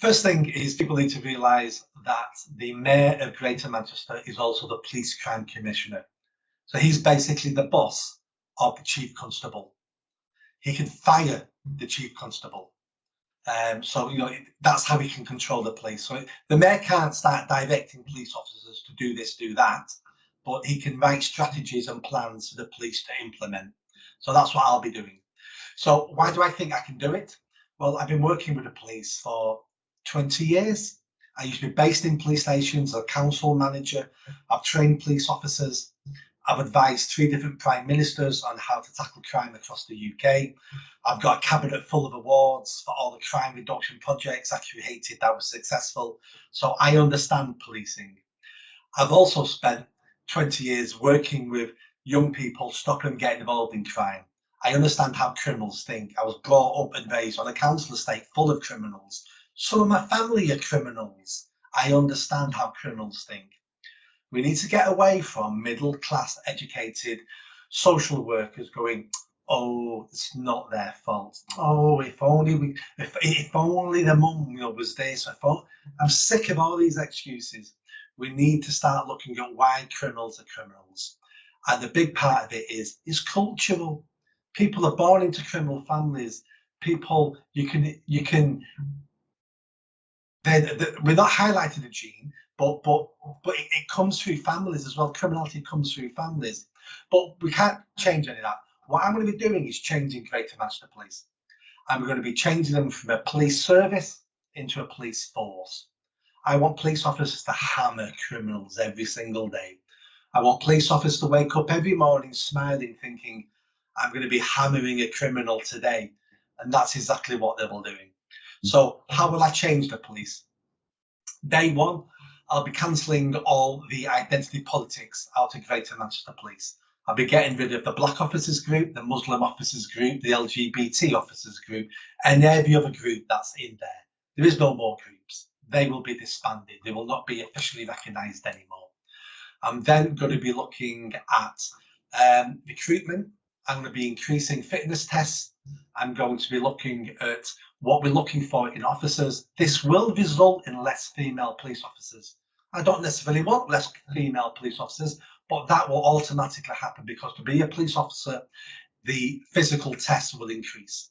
First thing is people need to realise that the Mayor of Greater Manchester is also the Police Crime Commissioner. So he's basically the boss of the Chief Constable. He can fire the Chief Constable. So, that's how he can control the police. So the Mayor can't start directing police officers to do this, do that, but he can write strategies and plans for the police to implement. So that's what I'll be doing. So why do I think I can do it? Well, I've been working with the police for 20 years. I used to be based in police stations, a council manager. I've trained police officers. I've advised 3 different prime ministers on how to tackle crime across the UK. I've got a cabinet full of awards for all the crime reduction projects I created that were successful. So I understand policing. I've also spent 20 years working with young people, stopping them getting involved in crime. I understand how criminals think. I was brought up and raised on a council estate full of criminals. Some of my family are criminals. I understand how criminals think. We need to get away from middle-class educated social workers going, oh, it's not their fault. Oh, if only the mum was this. I'm sick of all these excuses. We need to start looking at why criminals are criminals. And the big part of it is cultural. People are born into criminal families. People, we're not highlighting a gene, but it comes through families as well. Criminality comes through families, but we can't change any of that. What I'm going to be doing is changing Greater Manchester Police, and we're going to be changing them from a police service into a police force. I want police officers to hammer criminals every single day. I want police officers to wake up every morning smiling, thinking, I'm going to be hammering a criminal today. And that's exactly what they will be doing. So how will I change the police? Day one, I'll be cancelling all the identity politics out of Greater Manchester Police. I'll be getting rid of the Black officers group, the Muslim officers group, the LGBT officers group, and every other group that's in there. There is no more groups. They will be disbanded. They will not be officially recognised anymore. I'm then going to be looking at recruitment. I'm going to be increasing fitness tests. I'm going to be looking at what we're looking for in officers. This will result in less female police officers. I don't necessarily want less female police officers, but that will automatically happen because to be a police officer, the physical tests will increase.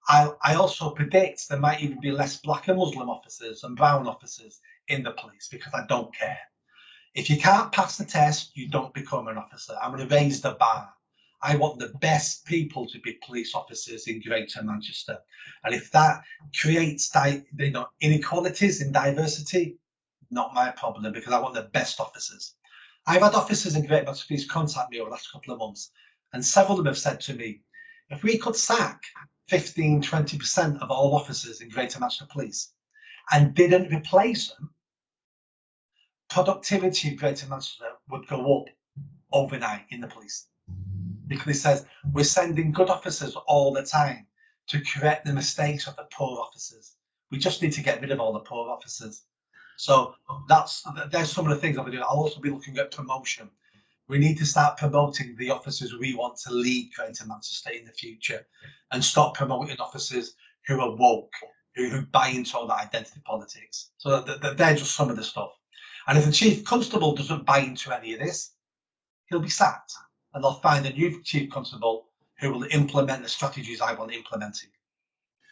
I also predict there might even be less Black and Muslim officers and brown officers in the police because I don't care. If you can't pass the test, you don't become an officer. I'm going to raise the bar. I want the best people to be police officers in Greater Manchester. And if that creates inequalities in diversity, not my problem, because I want the best officers. I've had officers in Greater Manchester Police contact me over the last couple of months, and several of them have said to me, if we could sack 15, 20% of all officers in Greater Manchester Police and didn't replace them, productivity in Greater Manchester would go up overnight in the police. Because it says we're sending good officers all the time to correct the mistakes of the poor officers. We just need to get rid of all the poor officers. So there's some of the things I'll be doing. I'll also be looking at promotion. We need to start promoting the officers we want to lead Greater Manchester in the future and stop promoting officers who are woke, who buy into all that identity politics. So they're just some of the stuff. And if the Chief Constable doesn't buy into any of this, he'll be sacked. And they'll find a new Chief Constable who will implement the strategies I want implementing.